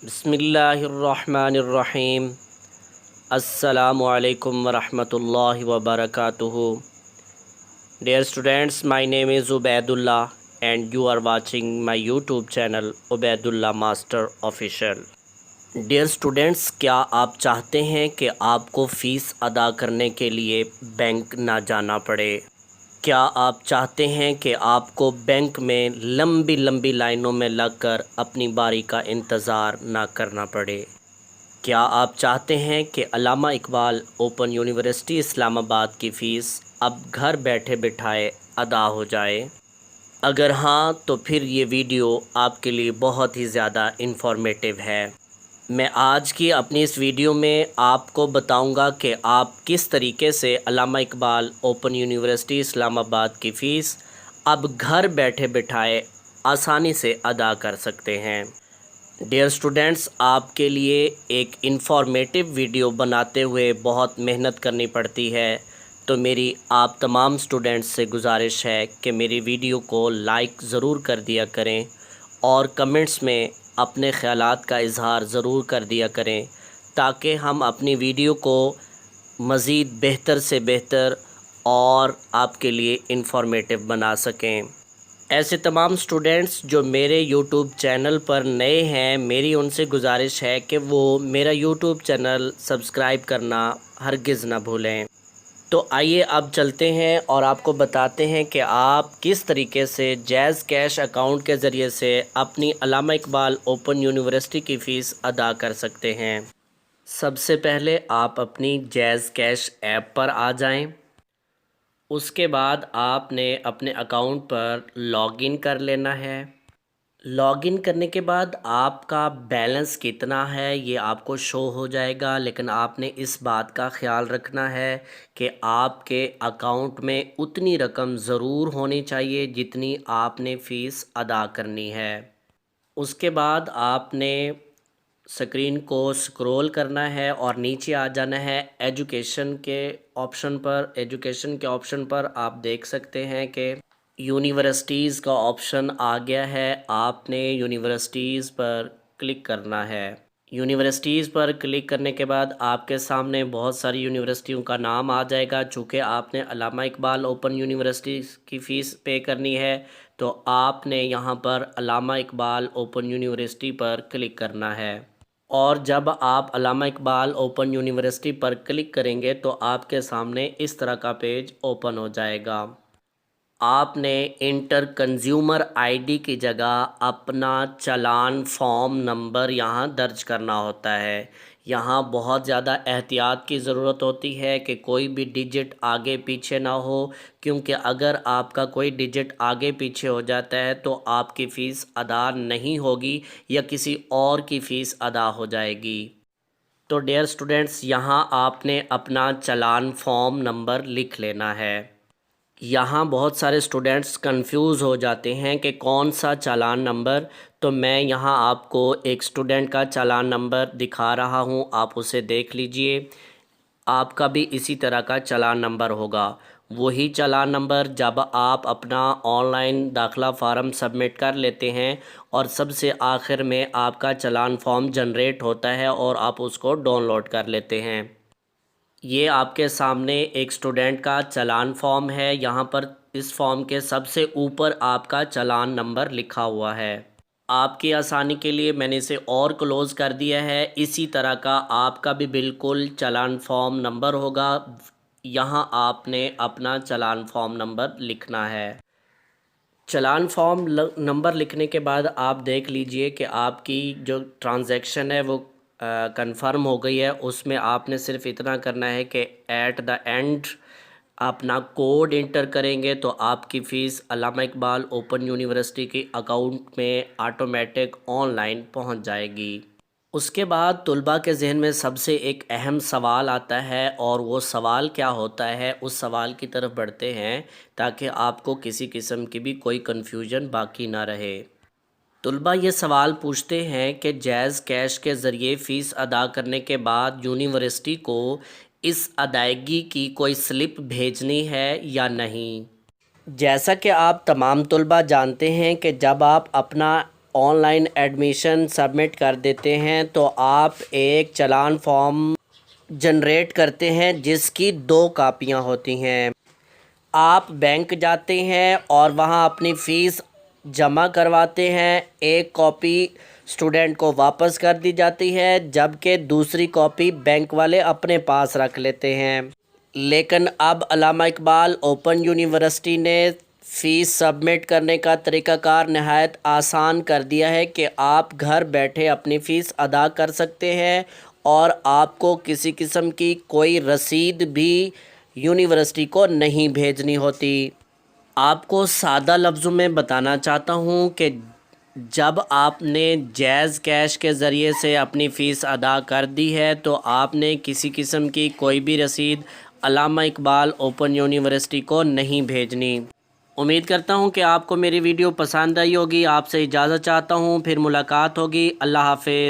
بسم اللہ الرحمن الرحیم۔ السلام علیکم ورحمۃ اللہ وبرکاتہ۔ Dear students, my name is Ubaidullah and you are watching my YouTube channel Ubaidullah Master Official۔ Dear students، کیا آپ چاہتے ہیں کہ آپ کو فیس ادا کرنے کے لیے بینک نہ جانا پڑے؟ کیا آپ چاہتے ہیں کہ آپ کو بینک میں لمبی لمبی لائنوں میں لگ کر اپنی باری کا انتظار نہ کرنا پڑے؟ کیا آپ چاہتے ہیں کہ علامہ اقبال اوپن یونیورسٹی اسلام آباد کی فیس اب گھر بیٹھے بٹھائے ادا ہو جائے؟ اگر ہاں تو پھر یہ ویڈیو آپ کے لیے بہت ہی زیادہ انفارمیٹیو ہے۔ میں آج کی اپنی اس ویڈیو میں آپ کو بتاؤں گا کہ آپ کس طریقے سے علامہ اقبال اوپن یونیورسٹی اسلام آباد کی فیس اب گھر بیٹھے بٹھائے آسانی سے ادا کر سکتے ہیں۔ ڈیئر سٹوڈنٹس، آپ کے لیے ایک انفارمیٹیو ویڈیو بناتے ہوئے بہت محنت کرنی پڑتی ہے، تو میری آپ تمام سٹوڈنٹس سے گزارش ہے کہ میری ویڈیو کو لائک ضرور کر دیا کریں اور کمنٹس میں اپنے خیالات کا اظہار ضرور کر دیا کریں، تاکہ ہم اپنی ویڈیو کو مزید بہتر سے بہتر اور آپ کے لیے انفارمیٹیو بنا سکیں۔ ایسے تمام سٹوڈنٹس جو میرے یوٹیوب چینل پر نئے ہیں، میری ان سے گزارش ہے کہ وہ میرا یوٹیوب چینل سبسکرائب کرنا ہرگز نہ بھولیں۔ تو آئیے اب چلتے ہیں اور آپ کو بتاتے ہیں کہ آپ کس طریقے سے جیز کیش اکاؤنٹ کے ذریعے سے اپنی علامہ اقبال اوپن یونیورسٹی کی فیس ادا کر سکتے ہیں۔ سب سے پہلے آپ اپنی جیز کیش ایپ پر آ جائیں۔ اس کے بعد آپ نے اپنے اکاؤنٹ پر لاگ ان کر لینا ہے۔ لاگ ان کرنے کے بعد آپ کا بیلنس کتنا ہے یہ آپ کو شو ہو جائے گا، لیکن آپ نے اس بات کا خیال رکھنا ہے کہ آپ کے اکاؤنٹ میں اتنی رقم ضرور ہونی چاہیے جتنی آپ نے فیس ادا کرنی ہے۔ اس کے بعد آپ نے سکرین کو سکرول کرنا ہے اور نیچے آ جانا ہے ایجوکیشن کے آپشن پر آپ دیکھ سکتے ہیں کہ یونیورسٹیز کا آپشن آ گیا ہے۔ آپ نے یونیورسٹیز پر کلک کرنا ہے۔ یونیورسٹیز پر کلک کرنے کے بعد آپ کے سامنے بہت ساری یونیورسٹیوں کا نام آ جائے گا۔ چونکہ آپ نے علامہ اقبال اوپن یونیورسٹی کی فیس پے کرنی ہے، تو آپ نے یہاں پر علامہ اقبال اوپن یونیورسٹی پر کلک کرنا ہے۔ اور جب آپ علامہ اقبال اوپن یونیورسٹی پر کلک کریں گے تو آپ کے سامنے اس طرح کا پیج اوپن ہو جائے گا۔ آپ نے انٹر کنزیومر آئی ڈی کی جگہ اپنا چالان فارم نمبر یہاں درج کرنا ہوتا ہے۔ یہاں بہت زیادہ احتیاط کی ضرورت ہوتی ہے کہ کوئی بھی ڈیجٹ آگے پیچھے نہ ہو، کیونکہ اگر آپ کا کوئی ڈیجٹ آگے پیچھے ہو جاتا ہے تو آپ کی فیس ادا نہیں ہوگی یا کسی اور کی فیس ادا ہو جائے گی۔ تو ڈیئر سٹوڈنٹس، یہاں آپ نے اپنا چالان فارم نمبر لکھ لینا ہے۔ یہاں بہت سارے سٹوڈنٹس کنفیوز ہو جاتے ہیں کہ کون سا چالان نمبر، تو میں یہاں آپ کو ایک سٹوڈنٹ کا چالان نمبر دکھا رہا ہوں، آپ اسے دیکھ لیجئے۔ آپ کا بھی اسی طرح کا چالان نمبر ہوگا۔ وہی چالان نمبر جب آپ اپنا آن لائن داخلہ فارم سبمٹ کر لیتے ہیں اور سب سے آخر میں آپ کا چالان فارم جنریٹ ہوتا ہے اور آپ اس کو ڈاؤن لوڈ کر لیتے ہیں۔ یہ آپ کے سامنے ایک سٹوڈنٹ کا چالان فارم ہے۔ یہاں پر اس فارم کے سب سے اوپر آپ کا چالان نمبر لکھا ہوا ہے۔ آپ کی آسانی کے لیے میں نے اسے اور کلوز کر دیا ہے۔ اسی طرح کا آپ کا بھی بالکل چالان فارم نمبر ہوگا۔ یہاں آپ نے اپنا چالان فارم نمبر لکھنا ہے۔ چالان فارم نمبر لکھنے کے بعد آپ دیکھ لیجئے کہ آپ کی جو ٹرانزیکشن ہے وہ کنفرم ہو گئی ہے۔ اس میں آپ نے صرف اتنا کرنا ہے کہ ایٹ دا اینڈ اپنا کوڈ انٹر کریں گے تو آپ کی فیس علامہ اقبال اوپن یونیورسٹی کی اکاؤنٹ میں آٹومیٹک آن لائن پہنچ جائے گی۔ اس کے بعد طلباء کے ذہن میں سب سے ایک اہم سوال آتا ہے، اور وہ سوال کیا ہوتا ہے، اس سوال کی طرف بڑھتے ہیں تاکہ آپ کو کسی قسم کی بھی کوئی کنفیوژن باقی نہ رہے۔ طلباء یہ سوال پوچھتے ہیں کہ جیز کیش کے ذریعے فیس ادا کرنے کے بعد یونیورسٹی کو اس ادائیگی کی کوئی سلپ بھیجنی ہے یا نہیں۔ جیسا کہ آپ تمام طلباء جانتے ہیں کہ جب آپ اپنا آن لائن ایڈمیشن سبمٹ کر دیتے ہیں تو آپ ایک چلان فارم جنریٹ کرتے ہیں جس کی 2 کاپیاں ہوتی ہیں۔ آپ بینک جاتے ہیں اور وہاں اپنی فیس جمع کرواتے ہیں، ایک کاپی اسٹوڈنٹ کو واپس کر دی جاتی ہے جبکہ دوسری کاپی بینک والے اپنے پاس رکھ لیتے ہیں۔ لیکن اب علامہ اقبال اوپن یونیورسٹی نے فیس سبمٹ کرنے کا طریقہ کار نہایت آسان کر دیا ہے کہ آپ گھر بیٹھے اپنی فیس ادا کر سکتے ہیں اور آپ کو کسی قسم کی کوئی رسید بھی یونیورسٹی کو نہیں بھیجنی ہوتی۔ آپ کو سادہ لفظوں میں بتانا چاہتا ہوں کہ جب آپ نے جیز کیش کے ذریعے سے اپنی فیس ادا کر دی ہے تو آپ نے کسی قسم کی کوئی بھی رسید علامہ اقبال اوپن یونیورسٹی کو نہیں بھیجنی۔ امید کرتا ہوں کہ آپ کو میری ویڈیو پسند آئی ہوگی۔ آپ سے اجازت چاہتا ہوں، پھر ملاقات ہوگی۔ اللہ حافظ۔